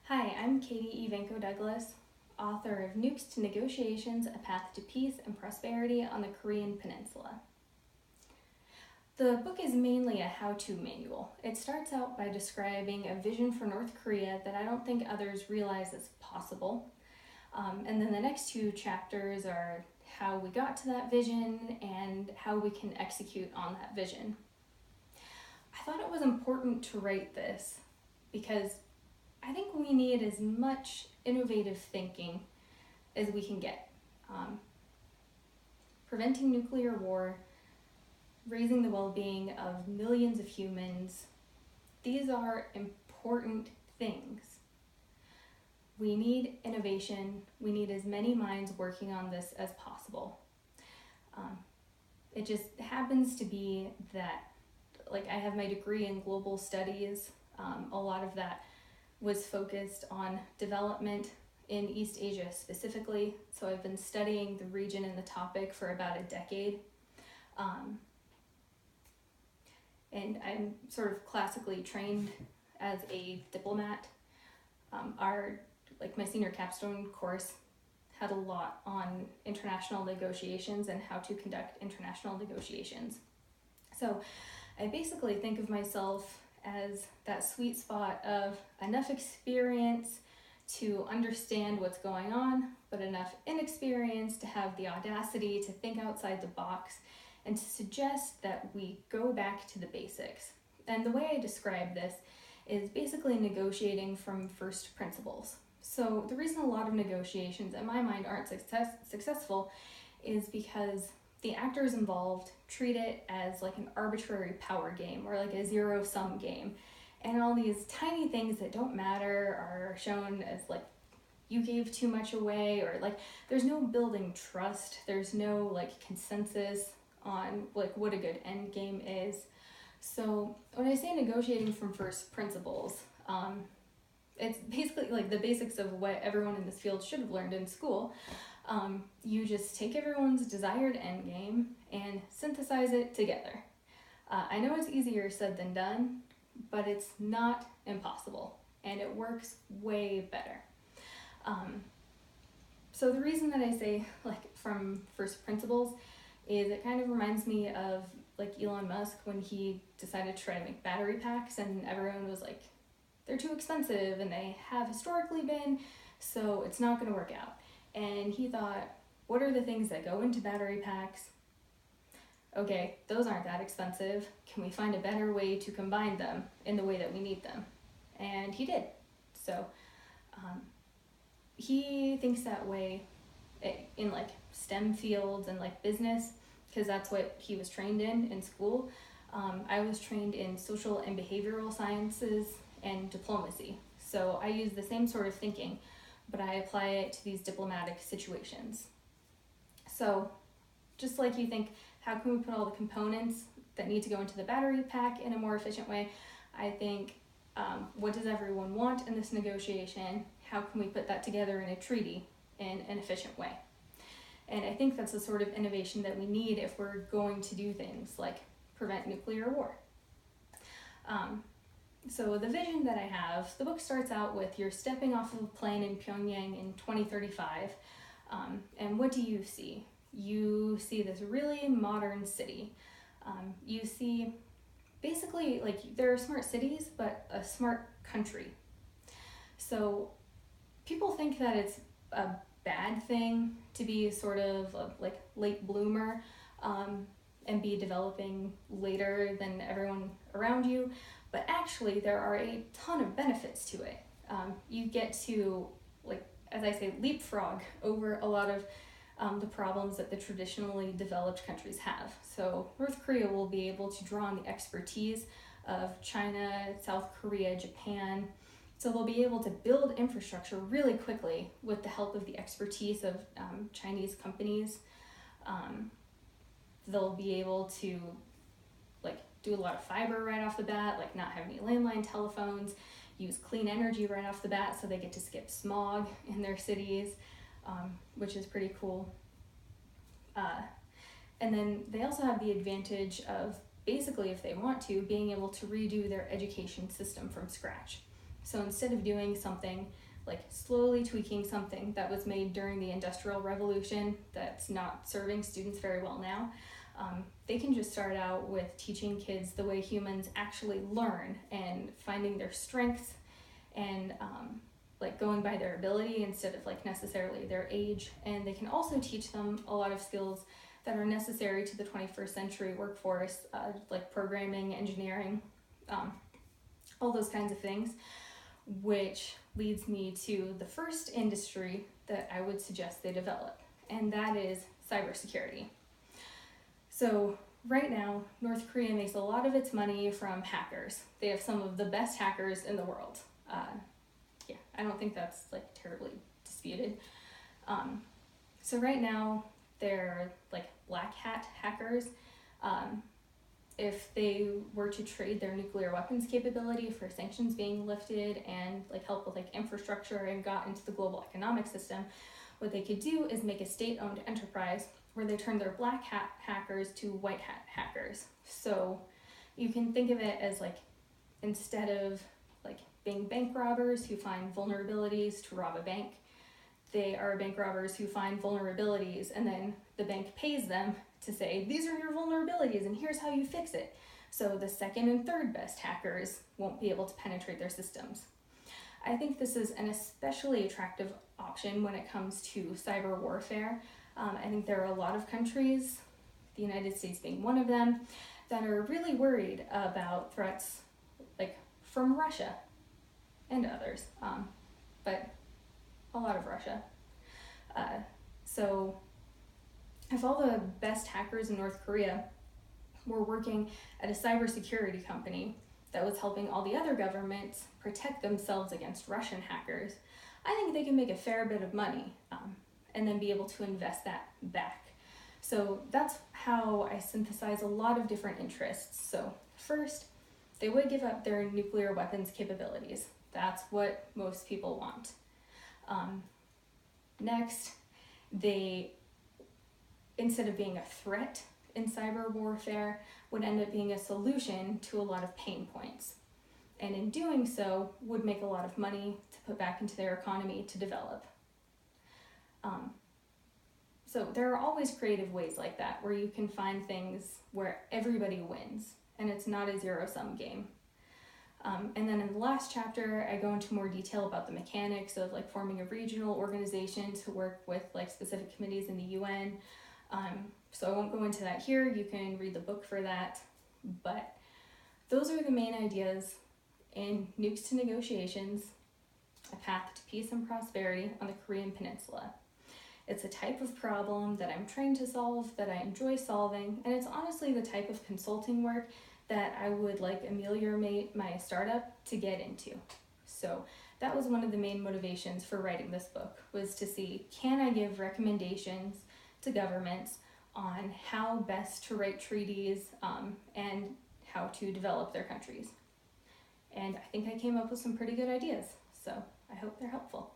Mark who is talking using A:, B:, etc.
A: Hi, I'm Katie Evanko-Douglas, author of Nukes to Negotiations, A Path to Peace and Prosperity on the Korean Peninsula. The book is mainly a how-to manual. It starts out by describing a vision for North Korea that I don't think others realize is possible. And then the next two chapters are how we got to that vision and how we can execute on that vision. I thought it was important to write this because I think we need as much innovative thinking as we can get. Preventing nuclear war, raising the well-being of millions of humans, these are important things. We need innovation. We need as many minds working on this as possible. It just happens to be that, I have my degree in global studies. A lot of that was focused on development in East Asia specifically. So I've been studying the region and the topic for about a decade. And I'm sort of classically trained as a diplomat. My senior capstone course had a lot on international negotiations and how to conduct international negotiations. So I basically think of myself as that sweet spot of enough experience to understand what's going on, but enough inexperience to have the audacity to think outside the box and to suggest that we go back to the basics. And the way I describe this is basically negotiating from first principles. So the reason a lot of negotiations in my mind aren't successful is because the actors involved treat it as like an arbitrary power game or like a zero-sum game. And all these tiny things that don't matter are shown as like you gave too much away, or like there's no building trust, there's no like consensus on like what a good end game is. So when I say negotiating from first principles, it's basically like the basics of what everyone in this field should have learned in school. You just take everyone's desired end game and synthesize it together. I know it's easier said than done, but it's not impossible, and it works way better. So the reason that I say from first principles is it kind of reminds me of Elon Musk when he decided to try to make battery packs, and everyone was like, they're too expensive and they have historically been, so it's not going to work out. And he thought, what are the things that go into battery packs? Okay, those aren't that expensive. Can we find a better way to combine them in the way that we need them? And he did. So he thinks that way in STEM fields and business, because that's what he was trained in school. I was trained in social and behavioral sciences and diplomacy. So I use the same sort of thinking, but I apply it to these diplomatic situations. So just like you think, how can we put all the components that need to go into the battery pack in a more efficient way? I think, what does everyone want in this negotiation? How can we put that together in a treaty in an efficient way? And I think that's the sort of innovation that we need if we're going to do things like prevent nuclear war. So the vision that I have, the book starts out with you're stepping off of a plane in Pyongyang in 2035, and what do you see? You see this really modern city. You see basically there are smart cities, but a smart country. So people think that it's a bad thing to be sort of a late bloomer and be developing later than everyone around you. But actually, there are a ton of benefits to it. You get to, as I say, leapfrog over a lot of the problems that the traditionally developed countries have. So North Korea will be able to draw on the expertise of China, South Korea, Japan. So they'll be able to build infrastructure really quickly with the help of the expertise of Chinese companies. They'll be able to do a lot of fiber right off the bat, not have any landline telephones, use clean energy right off the bat so they get to skip smog in their cities, which is pretty cool. And then they also have the advantage of basically, if they want to, being able to redo their education system from scratch. So instead of doing something like slowly tweaking something that was made during the Industrial Revolution that's not serving students very well now, they can just start out with teaching kids the way humans actually learn and finding their strengths and like going by their ability instead of like necessarily their age. And they can also teach them a lot of skills that are necessary to the 21st century workforce, like programming, engineering, all those kinds of things, which leads me to the first industry that I would suggest they develop, and that is cybersecurity. So right now, North Korea makes a lot of its money from hackers. They have some of the best hackers in the world. Yeah, I don't think that's like terribly disputed. So right now, they're like black hat hackers. If they were to trade their nuclear weapons capability for sanctions being lifted and like help with like infrastructure and got into the global economic system, what they could do is make a state-owned enterprise where they turn their black hat hackers to white hat hackers. So you can think of it as like, instead of like being bank robbers who find vulnerabilities to rob a bank, they are bank robbers who find vulnerabilities and then the bank pays them to say, these are your vulnerabilities and here's how you fix it. So the second and third best hackers won't be able to penetrate their systems. I think this is an especially attractive option when it comes to cyber warfare. I think there are a lot of countries, the United States being one of them, that are really worried about threats like from Russia and others, but a lot of Russia. So if all the best hackers in North Korea were working at a cybersecurity company that was helping all the other governments protect themselves against Russian hackers, I think they can make a fair bit of money and then be able to invest that back. So that's how I synthesize a lot of different interests. So first, they would give up their nuclear weapons capabilities. That's what most people want. Next, they, instead of being a threat in cyber warfare, would end up being a solution to a lot of pain points. And in doing so, would make a lot of money to put back into their economy to develop. So there are always creative ways like that where you can find things where everybody wins and it's not a zero-sum game. And then in the last chapter, I go into more detail about the mechanics of like forming a regional organization to work with like specific committees in the UN. So I won't go into that here. You can read the book for that. But those are the main ideas in Nukes to Negotiations, A Path to Peace and Prosperity on the Korean Peninsula. It's a type of problem that I'm trained to solve, that I enjoy solving, and it's honestly the type of consulting work that I would like ameliorate my startup to get into. So that was one of the main motivations for writing this book, was to see, can I give recommendations to governments on how best to write treaties and how to develop their countries. And I think I came up with some pretty good ideas, so I hope they're helpful.